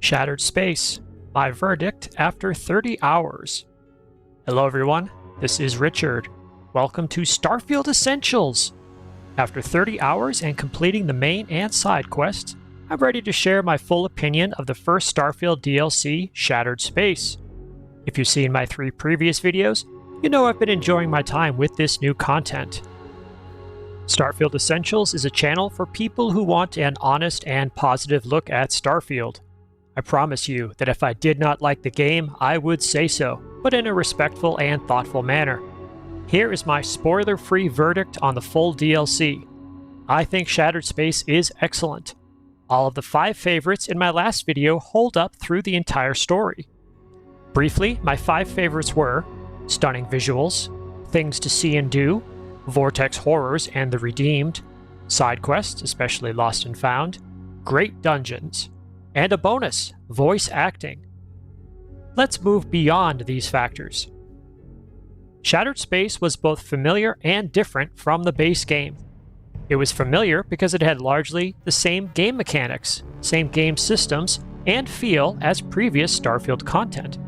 Shattered Space, my verdict after 30 hours. Hello everyone, this is Richard. Welcome to Starfield Essentials. After 30 hours and completing the main and side quests, I'm ready to share my full opinion of the first Starfield DLC, Shattered Space. If you've seen my 3 previous videos, you know I've been enjoying my time with this new content. Starfield Essentials is a channel for people who want an honest and positive look at Starfield. I promise you that if I did not like the game, I would say so, but in a respectful and thoughtful manner. Here is my spoiler-free verdict on the full DLC. I think Shattered Space is excellent. All of the 5 favorites in my last video hold up through the entire story. Briefly, my 5 favorites were stunning visuals, things to see and do, vortex horrors and the redeemed, side quests, especially Lost and Found, great dungeons, and a bonus, voice acting. Let's move beyond these factors. Shattered Space was both familiar and different from the base game. It was familiar because it had largely the same game mechanics, same game systems, and feel as previous Starfield content.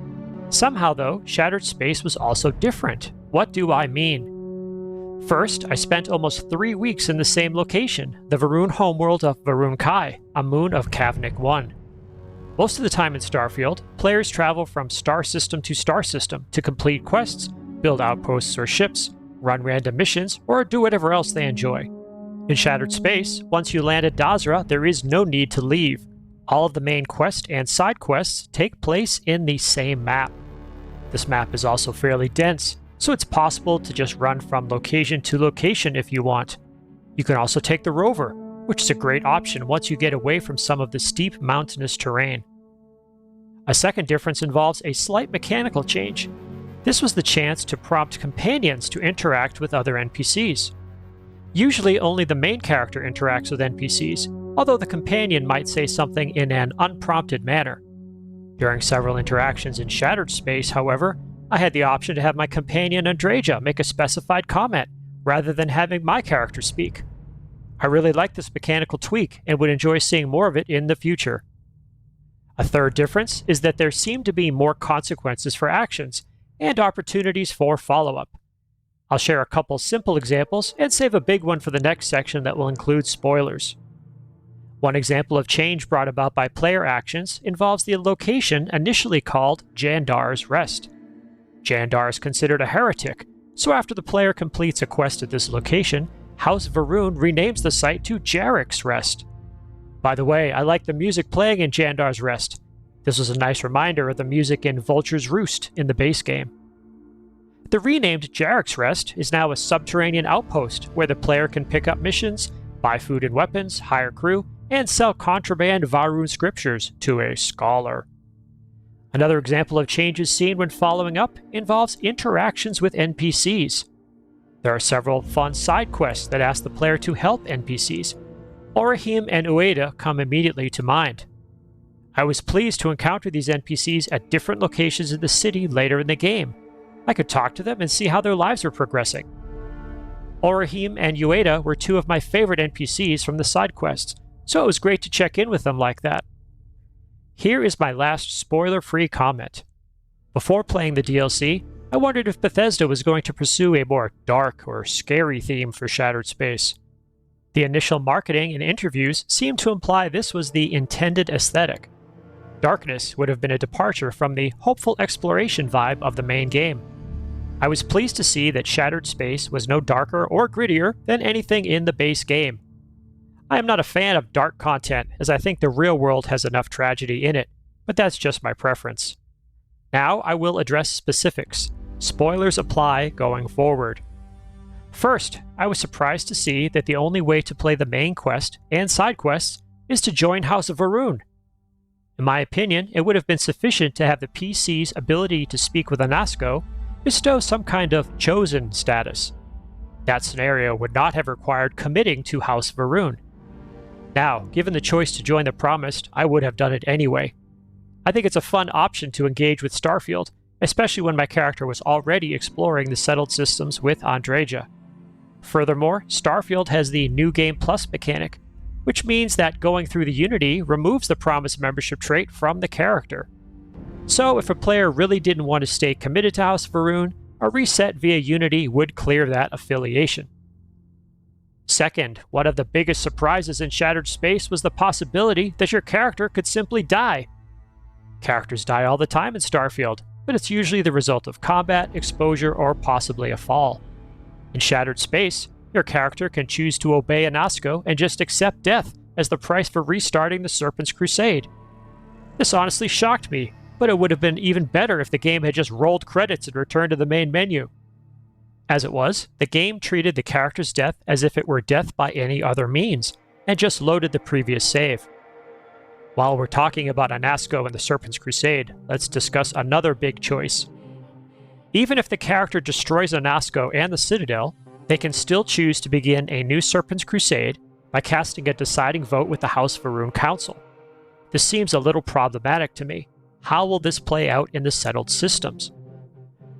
Somehow though, Shattered Space was also different. What do I mean? First, I spent almost 3 weeks in the same location, the Va'ruun homeworld of Va'ruun Kai, a moon of Kavnik 1. Most of the time in Starfield, players travel from star system to star system to complete quests, build outposts or ships, run random missions, or do whatever else they enjoy. In Shattered Space, once you land at Dazra, there is no need to leave. All of the main quest and side quests take place in the same map. This map is also fairly dense, so it's possible to just run from location to location if you want. You can also take the rover, which is a great option once you get away from some of the steep mountainous terrain. A second difference involves a slight mechanical change. This was the chance to prompt companions to interact with other NPCs. Usually only the main character interacts with NPCs, although the companion might say something in an unprompted manner. During several interactions in Shattered Space, however, I had the option to have my companion Andreja make a specified comment, rather than having my character speak. I really like this mechanical tweak and would enjoy seeing more of it in the future. A third difference is that there seem to be more consequences for actions, and opportunities for follow-up. I'll share a couple simple examples and save a big one for the next section that will include spoilers. One example of change brought about by player actions involves the location initially called Jandar's Rest. Jandar is considered a heretic, so after the player completes a quest at this location, House Va'ruun renames the site to Jarek's Rest. By the way, I like the music playing in Jandar's Rest. This was a nice reminder of the music in Vulture's Roost in the base game. The renamed Jarek's Rest is now a subterranean outpost where the player can pick up missions, buy food and weapons, hire crew, and sell contraband Va'ruun scriptures to a scholar. Another example of changes seen when following up involves interactions with NPCs. There are several fun side quests that ask the player to help NPCs. Orahim and Ueda come immediately to mind. I was pleased to encounter these NPCs at different locations in the city later in the game. I could talk to them and see how their lives were progressing. Orahim and Ueda were 2 of my favorite NPCs from the side quests, so it was great to check in with them like that. Here is my last spoiler-free comment. Before playing the DLC, I wondered if Bethesda was going to pursue a more dark or scary theme for Shattered Space. The initial marketing and interviews seemed to imply this was the intended aesthetic. Darkness would have been a departure from the hopeful exploration vibe of the main game. I was pleased to see that Shattered Space was no darker or grittier than anything in the base game. I am not a fan of dark content, as I think the real world has enough tragedy in it, but that's just my preference. Now I will address specifics. Spoilers apply going forward. First, I was surprised to see that the only way to play the main quest and side quests is to join House of Va'ruun. In my opinion, it would have been sufficient to have the PC's ability to speak with Anasko bestow some kind of chosen status. That scenario would not have required committing to House Va'ruun. Now, given the choice to join the Promised, I would have done it anyway. I think it's a fun option to engage with Starfield, especially when my character was already exploring the settled systems with Andreja. Furthermore, Starfield has the New Game Plus mechanic, which means that going through the Unity removes the promised membership trait from the character. So if a player really didn't want to stay committed to House Va'ruun, a reset via Unity would clear that affiliation. Second, one of the biggest surprises in Shattered Space was the possibility that your character could simply die. Characters die all the time in Starfield, but it's usually the result of combat, exposure, or possibly a fall. In Shattered Space, your character can choose to obey Anasko and just accept death as the price for restarting the Serpent's Crusade. This honestly shocked me, but it would have been even better if the game had just rolled credits and returned to the main menu. As it was, the game treated the character's death as if it were death by any other means, and just loaded the previous save. While we're talking about Anasko and the Serpent's Crusade, let's discuss another big choice. Even if the character destroys Anasko and the Citadel, they can still choose to begin a new Serpent's Crusade by casting a deciding vote with the House Va'ruun Council. This seems a little problematic to me. How will this play out in the settled systems?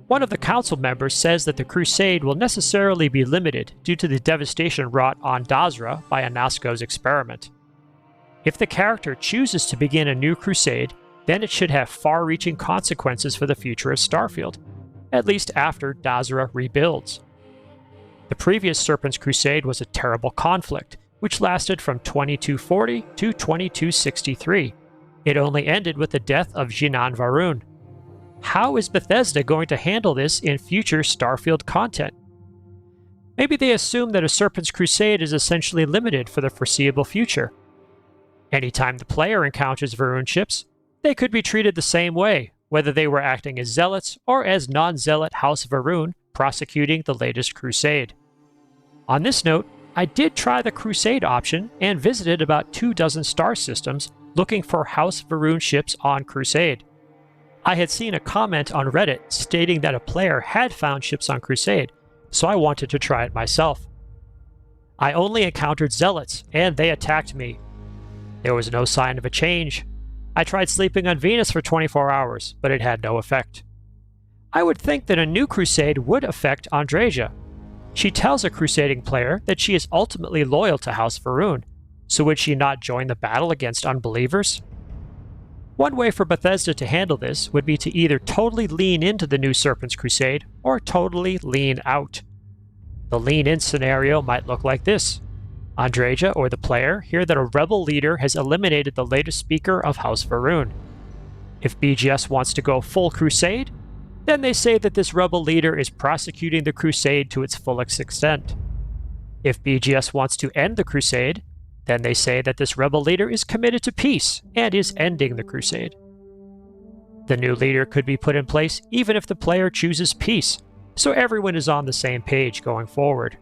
One of the council members says that the Crusade will necessarily be limited due to the devastation wrought on Dazra by Anasko's experiment. If the character chooses to begin a new Crusade, then it should have far-reaching consequences for the future of Starfield, at least after Dazra rebuilds. The previous Serpent's Crusade was a terrible conflict, which lasted from 2240 to 2263. It only ended with the death of Jinan Va'ruun. How is Bethesda going to handle this in future Starfield content? Maybe they assume that a Serpent's Crusade is essentially limited for the foreseeable future. Anytime the player encounters Va'ruun ships, they could be treated the same way, whether they were acting as zealots or as non-zealot House Va'ruun prosecuting the latest Crusade. On this note, I did try the Crusade option and visited about 24 star systems looking for House Va'ruun ships on Crusade. I had seen a comment on Reddit stating that a player had found ships on Crusade, so I wanted to try it myself. I only encountered zealots, and they attacked me. There was no sign of a change. I tried sleeping on Venus for 24 hours, but it had no effect. I would think that a new Crusade would affect Andreja. She tells a Crusading player that she is ultimately loyal to House Va'ruun, so would she not join the battle against unbelievers? One way for Bethesda to handle this would be to either totally lean into the new Serpent's Crusade, or totally lean out. The lean-in scenario might look like this. Andreja, or the player, hear that a rebel leader has eliminated the latest speaker of House Va'ruun. If BGS wants to go full Crusade, then they say that this rebel leader is prosecuting the Crusade to its fullest extent. If BGS wants to end the Crusade, then they say that this rebel leader is committed to peace and is ending the Crusade. The new leader could be put in place even if the player chooses peace, so everyone is on the same page going forward.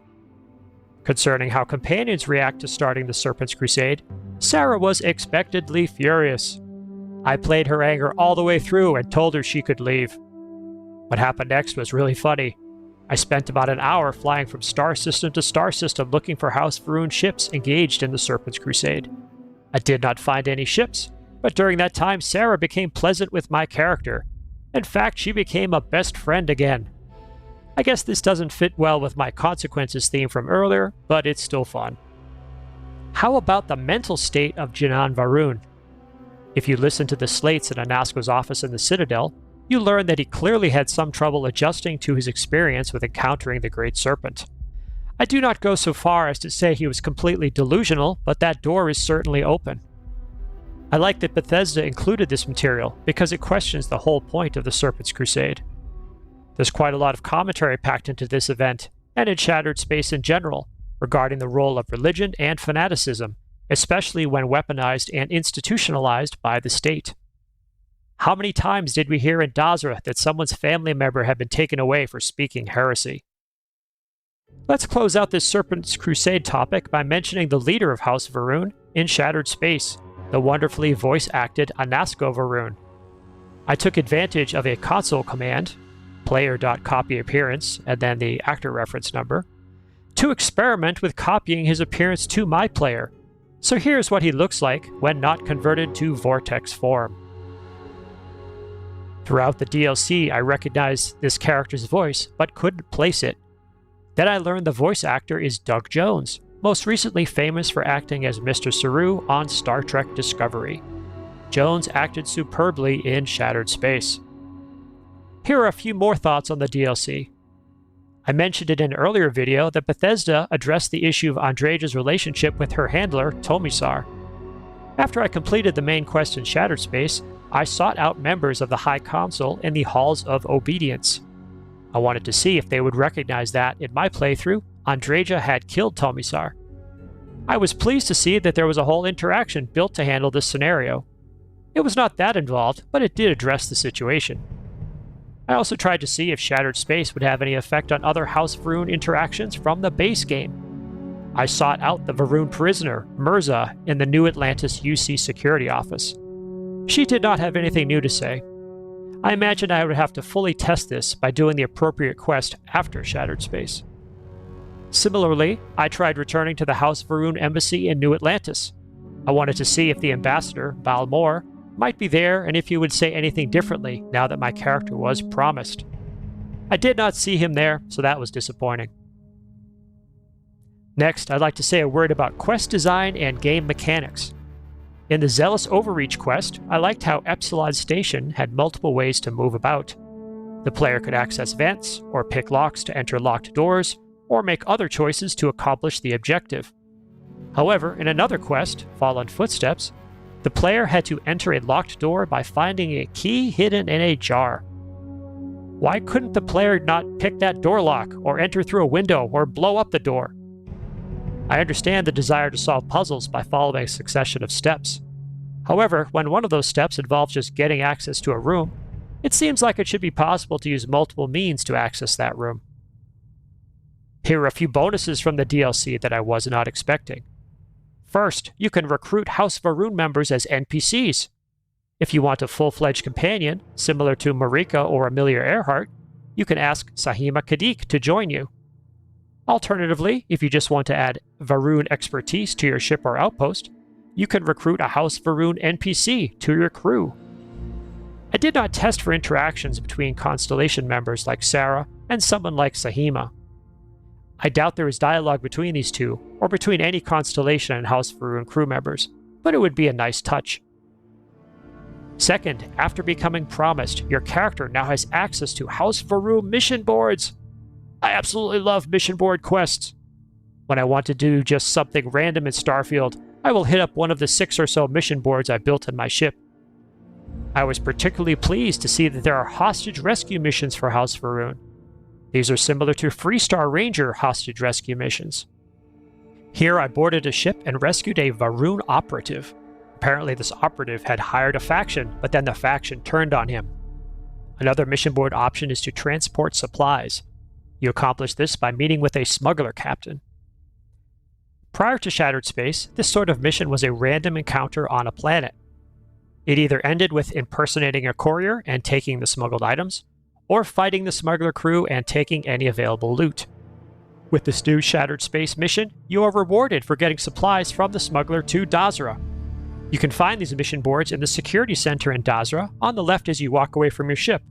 Concerning how companions react to starting the Serpent's Crusade, Sarah was expectedly furious. I played her anger all the way through and told her she could leave. What happened next was really funny. I spent about an hour flying from star system to star system looking for House Va'ruun ships engaged in the Serpent's Crusade. I did not find any ships, but during that time Sarah became pleasant with my character. In fact, she became a best friend again. I guess this doesn't fit well with my consequences theme from earlier, but it's still fun. How about the mental state of Jinan Va'ruun? If you listen to the slates in Anasko's office in the Citadel, you learn that he clearly had some trouble adjusting to his experience with encountering the Great Serpent. I do not go so far as to say he was completely delusional, but that door is certainly open. I like that Bethesda included this material because it questions the whole point of the Serpent's Crusade. There's quite a lot of commentary packed into this event, and in Shattered Space in general, regarding the role of religion and fanaticism, especially when weaponized and institutionalized by the state. How many times did we hear in Dazra that someone's family member had been taken away for speaking heresy? Let's close out this Serpent's Crusade topic by mentioning the leader of House Va'ruun in Shattered Space, the wonderfully voice-acted Anasko Va'ruun. I took advantage of a console command, player.copyAppearance, and then the actor reference number, to experiment with copying his appearance to my player. So here's what he looks like when not converted to Vortex form. Throughout the DLC, I recognized this character's voice, but couldn't place it. Then I learned the voice actor is Doug Jones, most recently famous for acting as Mr. Saru on Star Trek Discovery. Jones acted superbly in Shattered Space. Here are a few more thoughts on the DLC. I mentioned in an earlier video that Bethesda addressed the issue of Andreja's relationship with her handler, Tomisar. After I completed the main quest in Shattered Space, I sought out members of the High Council in the Halls of Obedience. I wanted to see if they would recognize that, in my playthrough, Andreja had killed Tomisar. I was pleased to see that there was a whole interaction built to handle this scenario. It was not that involved, but it did address the situation. I also tried to see if Shattered Space would have any effect on other House Va'ruun interactions from the base game. I sought out the Va'ruun prisoner, Mirza, in the New Atlantis UC security office. She did not have anything new to say. I imagined I would have to fully test this by doing the appropriate quest after Shattered Space. Similarly, I tried returning to the House Va'ruun embassy in New Atlantis. I wanted to see if the ambassador, Balmor, might be there and if he would say anything differently now that my character was promised. I did not see him there, so that was disappointing. Next, I'd like to say a word about quest design and game mechanics. In the Zealous Overreach quest, I liked how Epsilon Station had multiple ways to move about. The player could access vents, or pick locks to enter locked doors, or make other choices to accomplish the objective. However, in another quest, Fallen Footsteps, the player had to enter a locked door by finding a key hidden in a jar. Why couldn't the player not pick that door lock, or enter through a window, or blow up the door? I understand the desire to solve puzzles by following a succession of steps. However, when one of those steps involves just getting access to a room, it seems like it should be possible to use multiple means to access that room. Here are a few bonuses from the DLC that I was not expecting. First, you can recruit House Va'ruun members as NPCs. If you want a full-fledged companion, similar to Marika or Amelia Earhart, you can ask Sahima Kadik to join you. Alternatively, if you just want to add Va'ruun expertise to your ship or outpost, you can recruit a House Va'ruun NPC to your crew. I did not test for interactions between Constellation members like Sarah and someone like Sahima. I doubt there is dialogue between these two, or between any Constellation and House Va'ruun crew members, but it would be a nice touch. Second, after becoming promised, your character now has access to House Va'ruun mission boards. I absolutely love mission board quests. When I want to do just something random in Starfield, I will hit up one of the 6 or so mission boards I built in my ship. I was particularly pleased to see that there are hostage rescue missions for House Va'ruun. These are similar to Freestar Ranger hostage rescue missions. Here I boarded a ship and rescued a Va'ruun operative. Apparently this operative had hired a faction, but then the faction turned on him. Another mission board option is to transport supplies. You accomplish this by meeting with a smuggler captain. Prior to Shattered Space, this sort of mission was a random encounter on a planet. It either ended with impersonating a courier and taking the smuggled items, or fighting the smuggler crew and taking any available loot. With this new Shattered Space mission, you are rewarded for getting supplies from the smuggler to Dazra. You can find these mission boards in the security center in Dazra on the left as you walk away from your ship.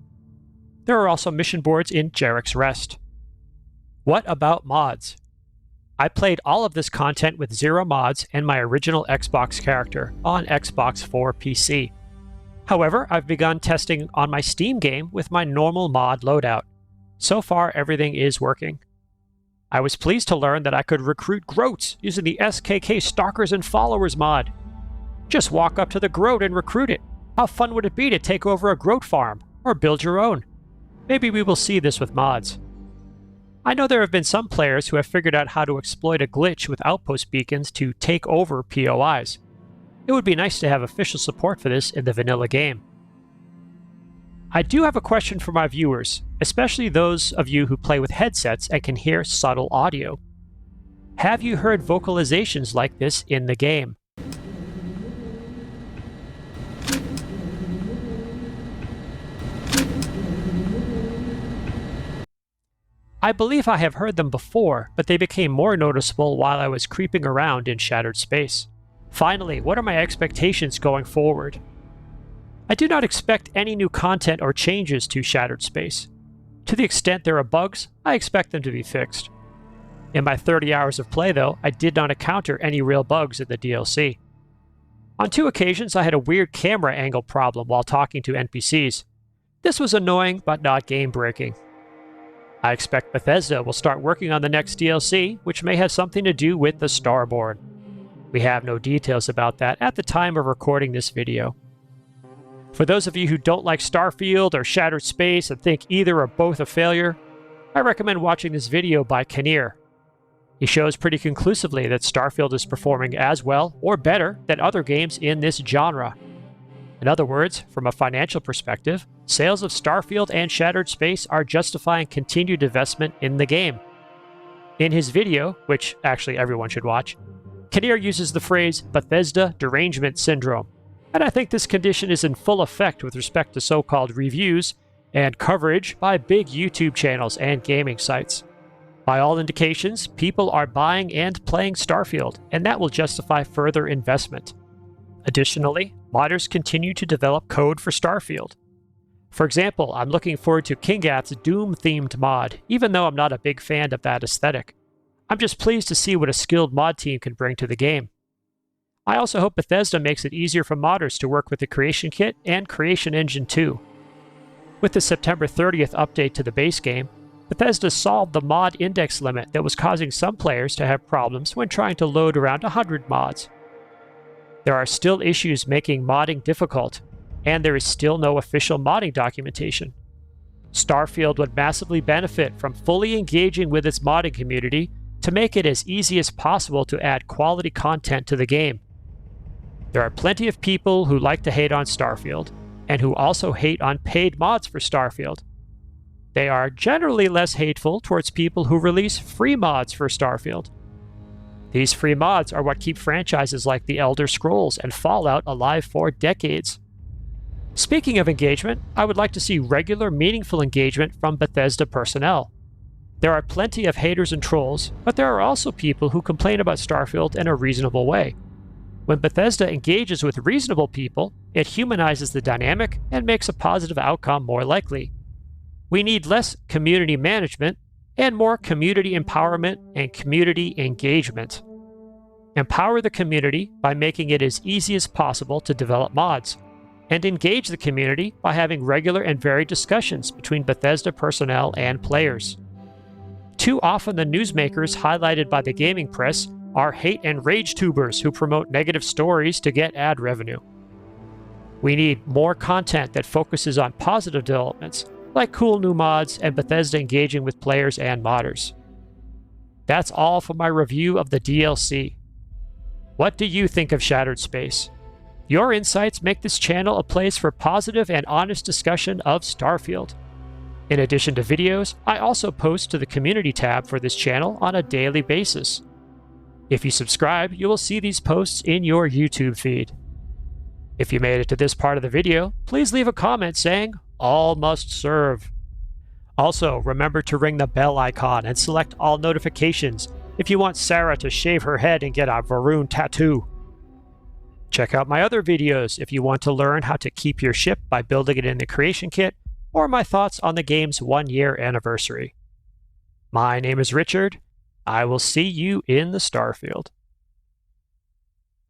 There are also mission boards in Jarek's Rest. What about mods? I played all of this content with 0 mods and my original Xbox character on Xbox 4 PC. However, I've begun testing on my Steam game with my normal mod loadout. So far, everything is working. I was pleased to learn that I could recruit Groats using the SKK Stalkers and Followers mod. Just walk up to the Groat and recruit it. How fun would it be to take over a Groat farm, or build your own? Maybe we will see this with mods. I know there have been some players who have figured out how to exploit a glitch with outpost beacons to take over POIs. It would be nice to have official support for this in the vanilla game. I do have a question for my viewers, especially those of you who play with headsets and can hear subtle audio. Have you heard vocalizations like this in the game? I believe I have heard them before, but they became more noticeable while I was creeping around in Shattered Space. Finally, what are my expectations going forward? I do not expect any new content or changes to Shattered Space. To the extent there are bugs, I expect them to be fixed. In my 30 hours of play, though, I did not encounter any real bugs in the DLC. On 2 occasions, I had a weird camera angle problem while talking to NPCs. This was annoying, but not game-breaking. I expect Bethesda will start working on the next DLC, which may have something to do with the Starborn. We have no details about that at the time of recording this video. For those of you who don't like Starfield or Shattered Space and think either or both a failure, I recommend watching this video by Kinnear. He shows pretty conclusively that Starfield is performing as well or better than other games in this genre. In other words, from a financial perspective, sales of Starfield and Shattered Space are justifying continued investment in the game. In his video, which actually everyone should watch, Kinnear uses the phrase Bethesda derangement syndrome, and I think this condition is in full effect with respect to so-called reviews and coverage by big YouTube channels and gaming sites. By all indications, people are buying and playing Starfield, and that will justify further investment. Additionally, modders continue to develop code for Starfield. For example, I'm looking forward to Kingath's Doom-themed mod, even though I'm not a big fan of that aesthetic. I'm just pleased to see what a skilled mod team can bring to the game. I also hope Bethesda makes it easier for modders to work with the Creation Kit and Creation Engine 2. With the September 30th update to the base game, Bethesda solved the mod index limit that was causing some players to have problems when trying to load around 100 mods. There are still issues making modding difficult, and there is still no official modding documentation. Starfield would massively benefit from fully engaging with its modding community to make it as easy as possible to add quality content to the game. There are plenty of people who like to hate on Starfield, and who also hate on paid mods for Starfield. They are generally less hateful towards people who release free mods for Starfield. These free mods are what keep franchises like The Elder Scrolls and Fallout alive for decades. Speaking of engagement, I would like to see regular, meaningful engagement from Bethesda personnel. There are plenty of haters and trolls, but there are also people who complain about Starfield in a reasonable way. When Bethesda engages with reasonable people, it humanizes the dynamic and makes a positive outcome more likely. We need less community management and more community empowerment and community engagement. Empower the community by making it as easy as possible to develop mods, and engage the community by having regular and varied discussions between Bethesda personnel and players. Too often the newsmakers highlighted by the gaming press are hate and rage tubers who promote negative stories to get ad revenue. We need more content that focuses on positive developments, like cool new mods and Bethesda engaging with players and modders. That's all for my review of the DLC. What do you think of Shattered Space? Your insights make this channel a place for positive and honest discussion of Starfield. In addition to videos, I also post to the community tab for this channel on a daily basis. If you subscribe, you will see these posts in your YouTube feed. If you made it to this part of the video, please leave a comment saying, "All must serve." Also, remember to ring the bell icon and select all notifications if you want Sarah to shave her head and get a Va'ruun tattoo. Check out my other videos if you want to learn how to keep your ship by building it in the Creation Kit, or my thoughts on the game's 1-year anniversary. My name is Richard. I will see you in the Starfield.